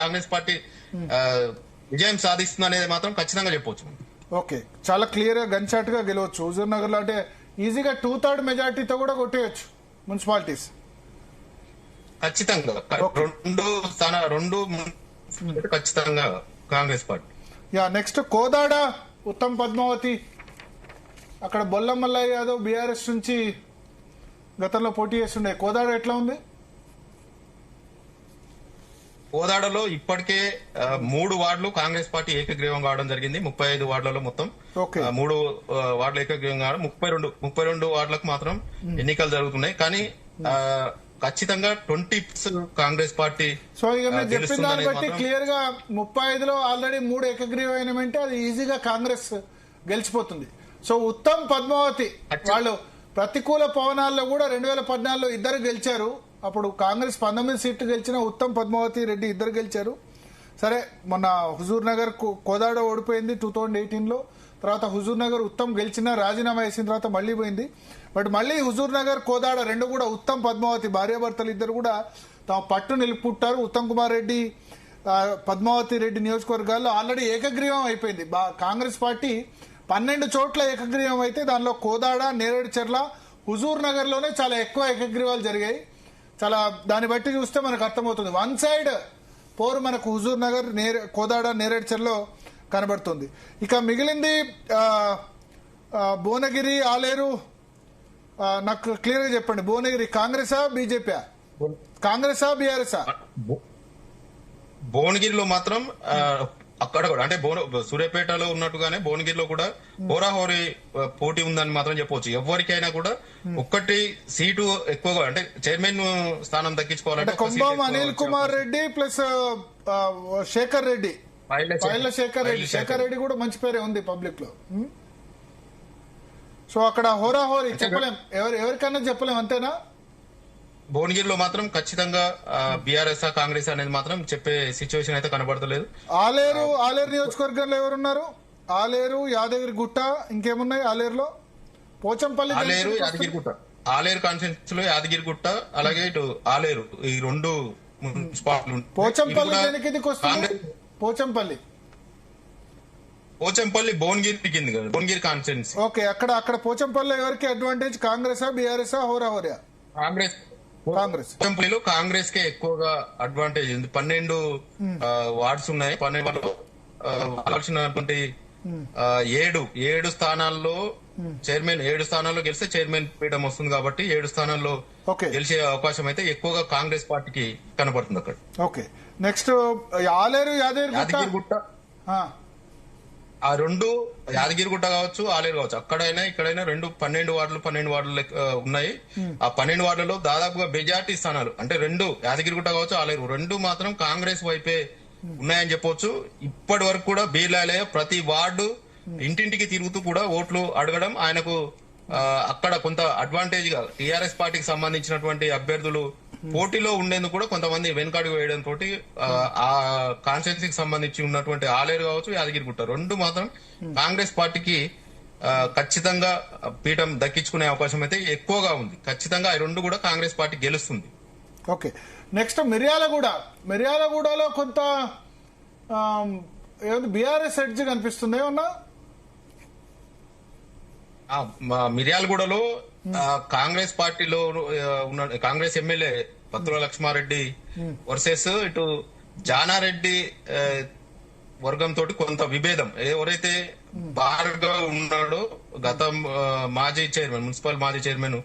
Congress party విజయం సాధిస్తుంది అనేది మాత్రం ఖచ్చితంగా చెప్పవచ్చు. ఓకే, చాలా క్లియర్ గా గన్ షాట్ గా గెలవచ్చు హుజూర్ నగర్ లో. అంటే ఈజీగా 2/3 మెజార్టీతో కూడా కొట్టేయచ్చు మున్సిపాలిటీస్. ఖచ్చితంగా రెండు ఖచ్చితంగా Congress party. Yeah, next Kodad Uttam Padmavathi. అక్కడ బొల్ల మల్లయ్య యాదవ్ బీఆర్ఎస్ నుంచి గతంలో పోటీ చేస్తుండే. కోదాడ ఎట్లా ఉంది? కోదాడలో ఇప్పటికే 3 వార్డులు కాంగ్రెస్ పార్టీ ఏకగ్రీవం కావడం జరిగింది. 35 వార్డులలో మొత్తం 3 వార్డులు ఏకగ్రీవం కావడం, 32 వార్డులకు మాత్రం ఎన్నికలు జరుగుతున్నాయి. కానీ ఖచ్చితంగా 20% కాంగ్రెస్ పార్టీ. సో ఇక మీరు చెప్పిన దాన్ని బట్టి క్లియర్ గా 35లో ఆల్రెడీ 3 ఏకగ్రీవమైనమంటే అది ఈజీగా కాంగ్రెస్ గెలిచిపోతుంది. సో ఉత్తమ్ పద్మావతి వాళ్ళు ప్రతికూల పవనాల్లో కూడా 2014లో ఇద్దరు గెలిచారు. అప్పుడు కాంగ్రెస్ 19 సీట్లు గెలిచిన ఉత్తమ్ పద్మావతి రెడ్డి ఇద్దరు గెలిచారు. సరే, మొన్న హుజూర్ నగర్ కోదాడ ఓడిపోయింది 2018లో. తర్వాత హుజూర్ నగర్ ఉత్తమ్ గెలిచిన రాజీనామా చేసిన తర్వాత మళ్లీ పోయింది. బట్ మళ్లీ హుజూర్ నగర్ కోదాడ రెండు కూడా ఉత్తమ్ పద్మావతి భార్యాభర్తలు ఇద్దరు కూడా తమ పట్టు నిలుపుకుంటారు. ఉత్తమ్ కుమార్ రెడ్డి పద్మావతి రెడ్డి నియోజకవర్గాల్లో ఆల్రెడీ ఏకగ్రీవం అయిపోయింది. కాంగ్రెస్ పార్టీ 12 చోట్ల ఏకగ్రీవం అయితే దానిలో కోదాడ, నేరేడుచెర్ల, హుజూర్ నగర్ లోనే చాలా ఎక్కువ ఏకగ్రీవాలు జరిగాయి. చాలా దాన్ని బట్టి చూస్తే మనకు అర్థమవుతుంది. వన్ సైడ్ పోరు మనకు హుజూర్ నగర్, కోదాడ, నేరేడుచెర్లలో కనబడుతుంది. ఇక మిగిలింది భువనగిరి, ఆలేరు. నాకు క్లియర్ గా చెప్పండి, భువనగిరి కాంగ్రెసా బీజేపీ? కాంగ్రెసా బీఆర్ఎసా? భువనగిరిలో మాత్రం అక్కడ కూడా అంటే సూర్యాపేటలో ఉన్నట్టుగానే భువనగిరిలో కూడా హోరాహోరీ పోటీ ఉందని మాత్రం చెప్పవచ్చు. ఎవరికైనా కూడా ఒక్కటి సీటు ఎక్కువగా అంటే చైర్మన్ స్థానం దక్కించుకోవాలంటే కుంభం అనిల్ కుమార్ రెడ్డి ప్లస్ శేఖర్ రెడ్డి, శేఖర్ రెడ్డి కూడా మంచి పేరే ఉంది పబ్లిక్ లో. సో అక్కడ హోరాహోరీ చెప్పలేం, ఎవరికైనా చెప్పలేం, అంతేనా? భువనగిరిలో మాత్రం ఖచ్చితంగా బీఆర్ఎస్ కాంగ్రెస్ అనేది మాత్రం చెప్పే సిచ్యువేషన్ అయితే కనబడతలేదు. ఆలేరు నియోజకవర్గంలో ఎవరున్నారు? ఆలేరు, యాదగిరి గుట్ట, ఇంకేమున్నాయి ఆలేరులో? పోచంపల్లి, ఆలేరు కాన్స్టిట్యూన్స్ లో యాదగిరి గుట్ట, అలాగే ఇటు ఆలేరు, ఈ 2 మున్సిపాలిటీలు. పోచంపల్లి దేనికి కిందకి వస్తుంది? పోచంపల్లి భువనగిరి కింది కదా, భువనగిరి కాన్స్టిట్యూన్సీ. ఓకే, అక్కడ పోచంపల్లి ఎవరికి అడ్వాంటేజ్? కాంగ్రెసా బీఆర్ఎస్ హోరాహోరియా? కాంగ్రెస్ కాంగ్రెస్ కే ఎక్కువగా అడ్వాంటేజ్ ఉంది. 12 వార్డ్స్ ఉన్నాయి. 12 కావాల్సినటువంటి 7 స్థానాల్లో చైర్మన్ 7 స్థానాల్లో గెలిస్తే చైర్మన్ పీఠం వస్తుంది కాబట్టి 7 స్థానాల్లో గెలిచే అవకాశం అయితే ఎక్కువగా కాంగ్రెస్ పార్టీకి కనబడుతుంది అక్కడ. Okay, next Aleru, Yadagirigutta. ఆ 2 యాదగిరిగుట్ట కావచ్చు, ఆలేరు కావచ్చు, అక్కడైనా ఇక్కడైనా 12 వార్డులు ఉన్నాయి. ఆ 12 వార్డులలో దాదాపుగా మెజార్టీ స్థానాలు అంటే 2 యాదగిరిగుట్ట కావచ్చు, ఆలేరు 2 మాత్రం కాంగ్రెస్ వైపే ఉన్నాయని చెప్పొచ్చు. ఇప్పటి వరకు కూడా బీర్లాలే ప్రతి వార్డు ఇంటింటికి తిరుగుతూ కూడా ఓట్లు అడగడం ఆయనకు అక్కడ కొంత అడ్వాంటేజ్ గా టీఆర్ఎస్ పార్టీకి సంబంధించినటువంటి అభ్యర్థులు పోటీలో ఉండేందుకు కూడా కొంతమంది వెనుకాడుగు వేయడం తోటి ఆ కాన్స్టిట్యున్సీకి సంబంధించి ఉన్నటువంటి ఆలేరు కావచ్చు, యాదగిరిగుట్ట 2 మాత్రం కాంగ్రెస్ పార్టీకి ఖచ్చితంగా పీఠం దక్కించుకునే అవకాశం అయితే ఎక్కువగా ఉంది. ఖచ్చితంగా ఈ 2 కూడా కాంగ్రెస్ పార్టీ గెలుస్తుంది. ఓకే, నెక్స్ట్ మిర్యాలగూడలో కొంత బీఆర్ఎస్ ఎడ్జ్ కనిపిస్తుంది ఏమన్నా? మిర్యాలగూడలో కాంగ్రెస్ పార్టీలో ఉన్న కాంగ్రెస్ ఎమ్మెల్యే పత్తుల లక్ష్మారెడ్డి వర్సెస్ ఇటు జానారెడ్డి వర్గం తోటి కొంత విభేదం. ఎవరైతే బాగా ఉన్నాడో గతం మున్సిపల్ మాజీ చైర్మన్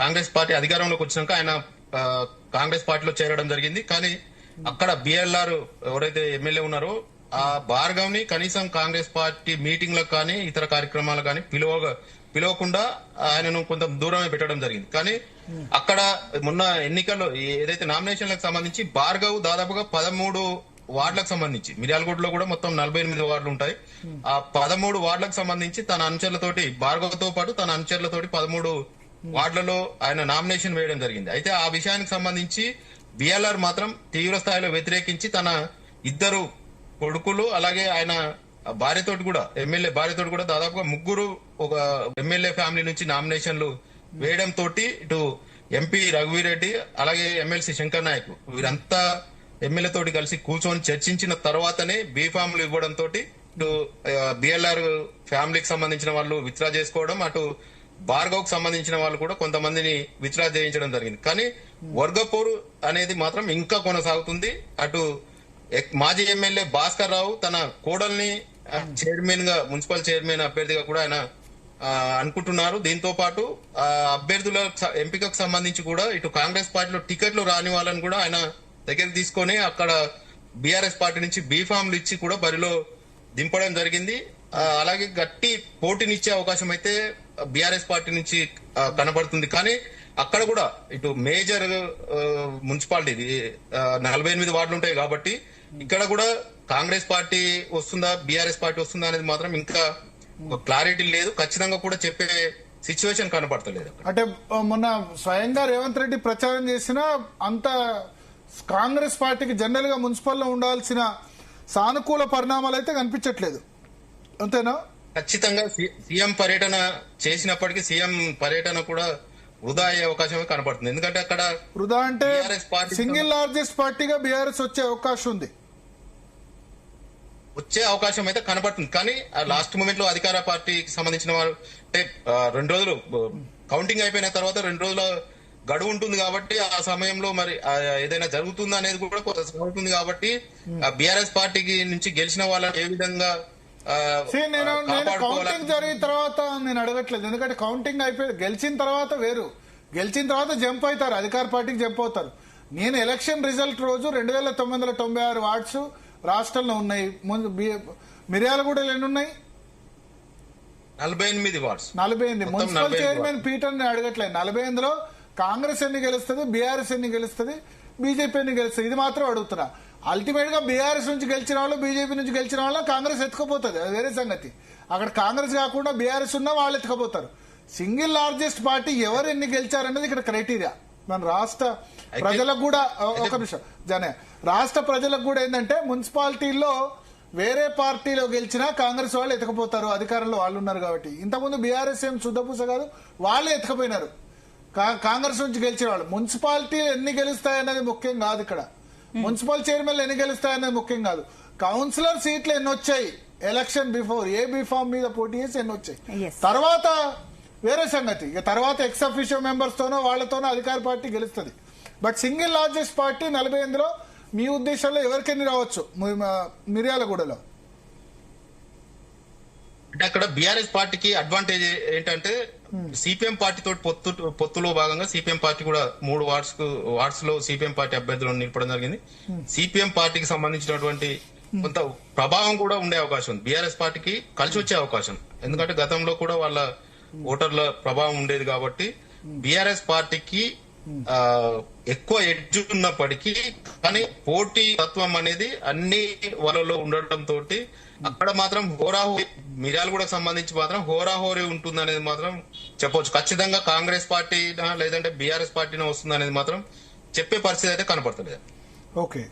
కాంగ్రెస్ పార్టీ అధికారంలోకి వచ్చినాక ఆయన కాంగ్రెస్ పార్టీలో చేరడం జరిగింది. కానీ అక్కడ బిఎల్ఆర్ ఎవరైతే ఎమ్మెల్యే ఉన్నారో ఆ భార్గవ్ ని కనీసం కాంగ్రెస్ పార్టీ మీటింగ్లకు కానీ ఇతర కార్యక్రమాలకు కానీ పిలవకుండా ఆయనను కొంత దూరమే పెట్టడం జరిగింది. కానీ అక్కడ మొన్న ఎన్నికల్లో ఏదైతే నామినేషన్లకు సంబంధించి భార్గవ్ దాదాపుగా 13 వార్డులకు సంబంధించి, మిర్యాలగూడలో కూడా మొత్తం 48 వార్డులు ఉంటాయి. ఆ 13 వార్డులకు సంబంధించి తన అనుచరులతోటి భార్గవ్తో పాటు తన అనుచరులతోటి 13 వార్డులలో ఆయన నామినేషన్ వేయడం జరిగింది. అయితే ఆ విషయానికి సంబంధించి బిఎల్ఆర్ మాత్రం తీవ్ర స్థాయిలో వ్యతిరేకించి తన 2 కొడుకులు అలాగే ఆయన భార్యతోటి కూడా ఎమ్మెల్యే భార్యతోటి కూడా దాదాపుగా 3 ఒక ఎమ్మెల్యే ఫ్యామిలీ నుంచి నామినేషన్లు వేయడం తోటి ఇటు ఎంపీ రఘువీరెడ్డి అలాగే ఎమ్మెల్సీ శంకర్ నాయక్ వీరంతా ఎమ్మెల్యే తోటి కలిసి కూర్చొని చర్చించిన తర్వాతనే బీఫామ్లు ఇవ్వడం తోటి ఇటు బిఎల్ఆర్ ఫ్యామిలీకి సంబంధించిన వాళ్ళు విత్డ్రా చేసుకోవడం, అటు భార్గవ్కు సంబంధించిన వాళ్ళు కూడా కొంతమందిని విత్డ్రా చేయించడం జరిగింది. కానీ వర్గపోరు అనేది మాత్రం ఇంకా కొనసాగుతుంది. అటు మాజీ ఎమ్మెల్యే భాస్కర్ రావు తన కోడల్ని చైర్మన్ గా, మున్సిపల్ చైర్మన్ అభ్యర్థిగా కూడా ఆయన అనుకుంటున్నారు. దీంతో పాటు అభ్యర్థుల ఎంపికకు సంబంధించి కూడా ఇటు కాంగ్రెస్ పార్టీలో టికెట్లు రాని వాళ్ళని కూడా ఆయన దగ్గరికి తీసుకొని అక్కడ బీఆర్ఎస్ పార్టీ నుంచి బీఫామ్లు ఇచ్చి కూడా బరిలో దింపడం జరిగింది. అలాగే గట్టి పోటీనిచ్చే అవకాశం అయితే బీఆర్ఎస్ పార్టీ నుంచి కనబడుతుంది. కానీ అక్కడ కూడా ఇటు మేజర్ మున్సిపాలిటీ 48 వార్డులు ఉంటాయి కాబట్టి ఇక్కడ కూడా కాంగ్రెస్ పార్టీ వస్తుందా బీఆర్ఎస్ పార్టీ వస్తుందా అనేది మాత్రం ఇంకా క్లారిటీ లేదు. ఖచ్చితంగా కూడా చెప్పే సిచ్యువేషన్ కనపడతలేదు. అంటే మొన్న స్వయంగా రేవంత్ రెడ్డి ప్రచారం చేసిన అంత కాంగ్రెస్ పార్టీకి జనరల్ గా మున్సిపల్లో ఉండాల్సిన సానుకూల పరిణామాలు అయితే కనిపించట్లేదు, అంతేనా? ఖచ్చితంగా సీఎం పర్యటన చేసినప్పటికీ సీఎం పర్యటన కూడా వృధా అయ్యే అవకాశమే కనపడుతుంది. ఎందుకంటే అక్కడ వృధా అంటే సింగిల్ లార్జెస్ట్ పార్టీగా బీఆర్ఎస్ వచ్చే అవకాశం ఉంది, వచ్చే అవకాశం అయితే కనబడుతుంది. కానీ లాస్ట్ మూమెంట్ లో అధికార పార్టీకి సంబంధించిన వారు అంటే 2 రోజులు కౌంటింగ్ అయిపోయిన తర్వాత 2 రోజుల గడువు ఉంటుంది కాబట్టి ఆ సమయంలో మరి ఏదైనా జరుగుతుందా అనేది కూడా కొంత సాగుతుంది కాబట్టి బీఆర్ఎస్ పార్టీకి నుంచి గెలిచిన వాళ్ళని ఏ విధంగా కౌంటింగ్ జరిగిన తర్వాత నేను అడగట్లేదు. ఎందుకంటే కౌంటింగ్ అయిపోయి గెలిచిన తర్వాత వేరు, గెలిచిన తర్వాత జంప్ అవుతారు, అధికార పార్టీకి జంప్ అవుతారు. నేను ఎలక్షన్ రిజల్ట్ రోజు 2996 వార్డ్స్ రాష్ట్రంలో ఉన్నాయి. మిర్యాలగూడలో ఎన్ని ఉన్నాయి? 48 వార్డ్స్. 48. మున్సిపల్ చైర్మన్ పీటర్ ని అడగట్లేదు. 48లో కాంగ్రెస్ ఎన్ని గెలుస్తుంది, బీఆర్ఎస్ ఎన్ని గెలుస్తుంది, బీజేపీ ఎన్ని గెలుస్తుంది, ఇది మాత్రం అడుగుతున్నా. అల్టిమేట్ గా బీఆర్ఎస్ నుంచి గెలిచిన వాళ్ళు, బీజేపీ నుంచి గెలిచిన వాళ్ళ కాంగ్రెస్ ఎత్తుకపోతుంది, అది వేరే సంగతి. అక్కడ కాంగ్రెస్ కాకుండా బీఆర్ఎస్ ఉన్నా వాళ్ళు ఎత్తుకపోతారు. సింగిల్ లార్జెస్ట్ పార్టీ ఎవరు ఎన్ని గెలిచారనేది ఇక్కడ క్రైటీరియా. మన రాష్ట్ర ప్రజలకు కూడా ఒక నిమిషం జనే, రాష్ట్ర ప్రజలకు కూడా ఏంటంటే మున్సిపాలిటీల్లో వేరే పార్టీలో గెలిచినా కాంగ్రెస్ వాళ్ళు ఎత్తుకపోతారు, అధికారంలో వాళ్ళు ఉన్నారు కాబట్టి. ఇంతకుముందు బీఆర్ఎస్ ఏం శుద్ధపూస కాదు, వాళ్ళే ఎత్తుకపోయినారు కాంగ్రెస్ నుంచి గెలిచిన వాళ్ళు. మున్సిపాలిటీలు ఎన్ని గెలుస్తాయన్నది ముఖ్యం కాదు ఇక్కడ, మున్సిపల్ చైర్మన్లు ఎన్ని గెలుస్తాయన్నది ముఖ్యం కాదు. కౌన్సిలర్ సీట్లు ఎన్ని వచ్చాయి ఎలక్షన్ బిఫోర్, ఏ బీఫామ్ మీద పోటీ చేసి ఎన్ని వచ్చాయి, తర్వాత వేరే సంగతి. ఇక తర్వాత ఎక్స్ అఫీషియో మెంబర్స్ తోనో వాళ్ళతోనో అధికార పార్టీ గెలుస్తుంది. బట్ సింగిల్ లార్జెస్ట్ పార్టీ 48లో మీ ఉద్దేశంలో ఎవరికెన్ని రావచ్చు మిర్యాలగూడలో? అంటే అక్కడ బీఆర్ఎస్ పార్టీకి అడ్వాంటేజ్ ఏంటంటే సిపిఎం పార్టీ తోటి పొత్తులో భాగంగా సిపిఎం పార్టీ కూడా 3 వార్డ్స్ లో సిపిఎం పార్టీ అభ్యర్థులను నిలపడం జరిగింది. సిపిఎం పార్టీకి సంబంధించినటువంటి కొంత ప్రభావం కూడా ఉండే అవకాశం ఉంది, బీఆర్ఎస్ పార్టీకి కలిసి వచ్చే అవకాశం. ఎందుకంటే గతంలో కూడా వాళ్ళ ఓటర్ల ప్రభావం ఉండేది కాబట్టి బీఆర్ఎస్ పార్టీకి ఎక్కువ ఎడ్జ్ ఉన్నప్పటికీ కానీ పోటీ తత్వం అనేది అన్ని వాళ్ళలో ఉండటం తోటి అక్కడ మాత్రం హోరాహోరీ, మిర్యాలగూడకు సంబంధించి మాత్రం హోరాహోరీ ఉంటుంది అనేది మాత్రం చెప్పొచ్చు. ఖచ్చితంగా కాంగ్రెస్ పార్టీ లేదంటే బీఆర్ఎస్ పార్టీనే వస్తుంది అనేది మాత్రం చెప్పే పరిస్థితి అయితే కనపడతలేదు. ఓకే,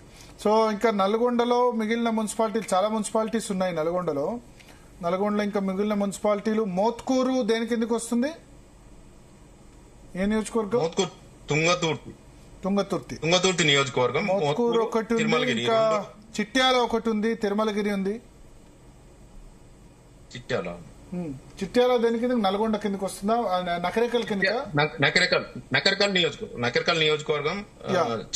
సో ఇంకా నల్గొండలో మిగిలిన మున్సిపాలిటీలు, చాలా మున్సిపాలిటీస్ ఉన్నాయి నల్గొండలో ఇంకా మిగిలిన మున్సిపాలిటీలు. మోత్కూరు దేని కిందకి వస్తుంది, ఏ నియోజకవర్గం? మోత్కూరు తుంగతుర్తి నియోజకవర్గం. మోత్కూరు ఒకటి ఉంది, ఇంకా చిట్యాల ఒకటి ఉంది, తిరుమలగిరి ఉంది. చిట్యాల దేని కింద, నల్గొండ కిందకి వస్తుందా, నకరేకల్ కింద? నకరేకల్ నియోజకవర్గం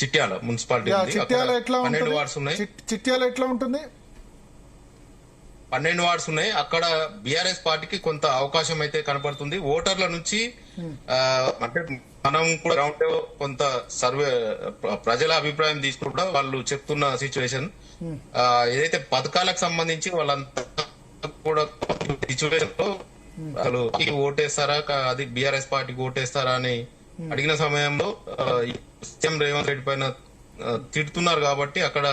చిట్యాల మున్సిపాలిటీ. చిట్యాల ఎట్లా ఉంటుంది? చిట్యాల ఎట్లా ఉంటుంది? 12 వార్డ్స్ ఉన్నాయి. అక్కడ బీఆర్ఎస్ పార్టీకి కొంత అవకాశం అయితే కనపడుతుంది. ఓటర్ల నుంచి అంటే మనం కూడా గ్రౌండ్ కొంత సర్వే ప్రజల అభిప్రాయం తీసుకుని కూడా వాళ్ళు చెప్తున్న సిచ్యువేషన్ ఏదైతే పథకాలకు సంబంధించి వాళ్ళంతా కూడా సిచ్యువేషన్ లో అసలు ఓటేస్తారా, అది బీఆర్ఎస్ పార్టీకి ఓటేస్తారా అని అడిగిన సమయంలో సీఎం రేవంత్ రెడ్డి పైన తిడుతున్నారు కాబట్టి అక్కడ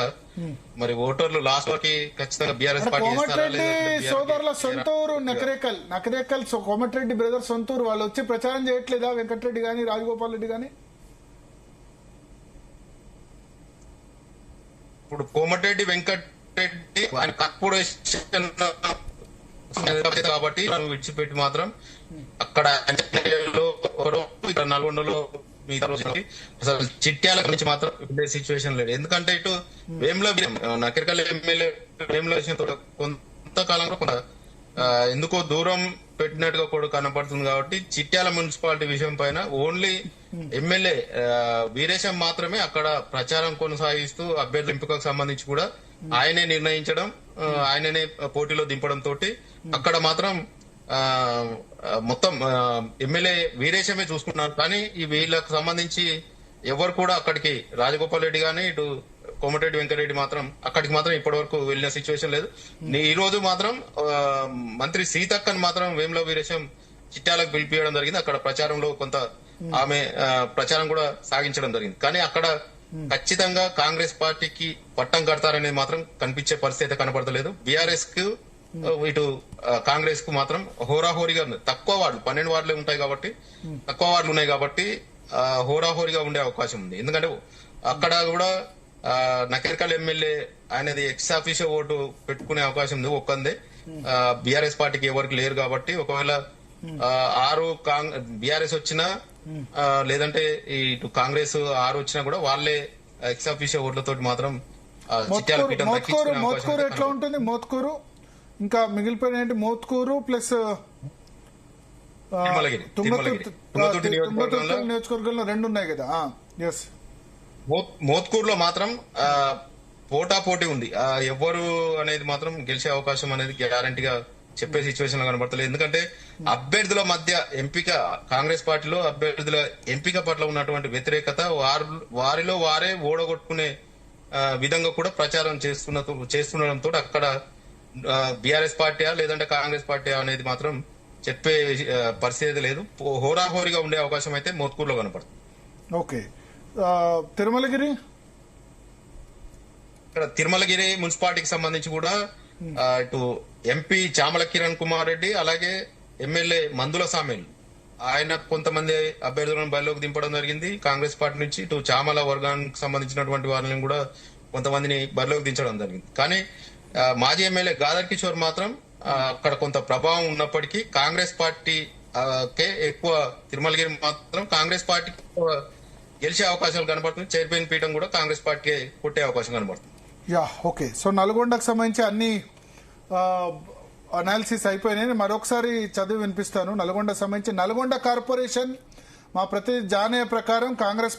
మరి ఓటర్లు లాస్ట్ వరకు ఖచ్చితంగా బీఆర్ఎస్ పార్టీ. కోమటిరెడ్డి సోదరుల సొంత ఊరు నకరేకల్ కోమటిరెడ్డి బ్రదర్ సొంత ఊరు, వాళ్ళు వచ్చి ప్రచారం చేయట్లేదా వెంకటరెడ్డి గాని రాజగోపాల్ రెడ్డి గాని? ఇప్పుడు కోమటిరెడ్డి వెంకటరెడ్డి ఆయన కార్పొరేషన్ కాబట్టి విడిచిపెట్టి మాత్రం అక్కడ ఇక్కడ నల్గొండలో మిగతా రోజులకి అసలు చిట్యాల గురించి మాత్రం ఉండే సిచ్యువేషన్ లేదు. ఎందుకంటే ఇటు వేముల నకిరికల్ ఎమ్మెల్యే వేముల కొంతకాలంలో కొంత ఎందుకో దూరం పెట్టినట్టుగా కూడా కనపడుతుంది. కాబట్టి చిట్యాల మున్సిపాలిటీ విషయం పైన ఓన్లీ ఎమ్మెల్యే వీరేశం మాత్రమే అక్కడ ప్రచారం కొనసాగిస్తూ అభ్యర్థుల ఎంపికకు సంబంధించి కూడా ఆయనే నిర్ణయించడం, ఆయననే పోటీలో దింపడం తోటి అక్కడ మాత్రం మొత్తం ఎమ్మెల్యే వీరేశమే చూసుకున్నారు. కానీ ఈ వీళ్ళకు సంబంధించి ఎవరు కూడా అక్కడికి రాజగోపాల్ రెడ్డి గానీ ఇటు కోమటిరెడ్డి వెంకటరెడ్డి మాత్రం అక్కడికి మాత్రం ఇప్పటి వరకు వెళ్ళిన సిచ్యువేషన్ లేదు. ఈ రోజు మాత్రం మంత్రి సీతక్కని మాత్రం వేముల వీరేశం చిట్యాలకు పిలిపియడం జరిగింది. అక్కడ ప్రచారంలో కొంత ఆమె ప్రచారం కూడా సాగించడం జరిగింది. కానీ అక్కడ ఖచ్చితంగా కాంగ్రెస్ పార్టీకి పట్టం కడతారనేది మాత్రం కనిపించే పరిస్థితి అయితే కనపడతలేదు. బీఆర్ఎస్ కు ఇటు కాంగ్రెస్ కు మాత్రం హోరాహోరీగా ఉంది. తక్కువ వార్డులు 12 వార్డులే ఉంటాయి కాబట్టి, తక్కువ వార్డులు ఉన్నాయి కాబట్టి హోరాహోరీగా ఉండే అవకాశం ఉంది. ఎందుకంటే అక్కడ కూడా నకిరికల్ ఎమ్మెల్యే ఆయనది ఎక్స్ ఆఫీషియో ఓటు పెట్టుకునే అవకాశం ఉంది ఒక్కందే. బీఆర్ఎస్ పార్టీకి ఎవరికి లేరు కాబట్టి ఒకవేళ 6 బీఆర్ఎస్ వచ్చినా లేదంటే ఇటు కాంగ్రెస్ 6 వచ్చినా కూడా వాళ్ళే ఎక్స్ ఆఫీషియో ఓట్లతోటి మాత్రం చిట్యాల పీఠం దక్కించుకునే మోత్కూరు ఎట్లా ఉంటుంది? మోత్కూరు ఇంకా మిగిలిపోయిన ఏంటి? మోత్కూరు ప్లస్ తుంగతుర్తి నియోజకవర్గంలో 2 ఉన్నాయి కదా. ఎస్, మోత్కూరులో మాత్రం పోటాపోటీ ఉంది. ఎవరు అనేది మాత్రం గెలిచే అవకాశం అనేది గ్యారంటీగా చెప్పే సిచ్యువేషన్ లో కనబడతలేదు. ఎందుకంటే అభ్యర్థుల మధ్య ఎంపిక, కాంగ్రెస్ పార్టీలో అభ్యర్థుల ఎంపిక పట్ల ఉన్నటువంటి వ్యతిరేకత వారిలో వారే ఓడగొట్టుకునే విధంగా కూడా ప్రచారం చేస్తుండడంతో అక్కడ బీఆర్ఎస్ పార్టీయా లేదంటే కాంగ్రెస్ పార్టీయా అనేది మాత్రం చెప్పే పరిస్థితి లేదు. హోరాహోరీగా ఉండే అవకాశం అయితే మోత్కూరులో కనపడుతుంది. ఓకే, తిరుమలగిరి, ఇక్కడ తిరుమలగిరి మున్సిపాలిటీకి సంబంధించి కూడా ఇటు ఎంపీ చామల కిరణ్ కుమార్ రెడ్డి అలాగే ఎమ్మెల్యే మందుల సామేల్ ఆయన కొంతమంది అభ్యర్థులను బరిలోకి దింపడం జరిగింది. కాంగ్రెస్ పార్టీ నుంచి ఇటు చామల వర్గానికి సంబంధించినటువంటి వారిని కూడా కొంతమందిని బరిలోకి దించడం జరిగింది. కానీ మాజీ ఎమ్మెల్యే గాదర్ కిషోర్ మాత్రం అక్కడ కొంత ప్రభావం ఉన్నప్పటికీ కాంగ్రెస్ పార్టీ ఎక్కువ, తిరుమలగిరి మాత్రం కాంగ్రెస్ పార్టీకి గెలిచే అవకాశాలు కనబడుతుంది. చైర్మన్ పీఠం కూడా కాంగ్రెస్ పార్టీకి కొట్టే అవకాశం కనబడుతుంది. Yeah, okay. సో నల్గొండకు సంబంధించి అన్ని అనాలిసిస్ అయిపోయినాయి. మరొకసారి చదివి వినిపిస్తాను. నల్గొండకు సంబంధించి నల్గొండ కార్పొరేషన్ మా ప్రతినిధి జానయ్య ప్రకారం కాంగ్రెస్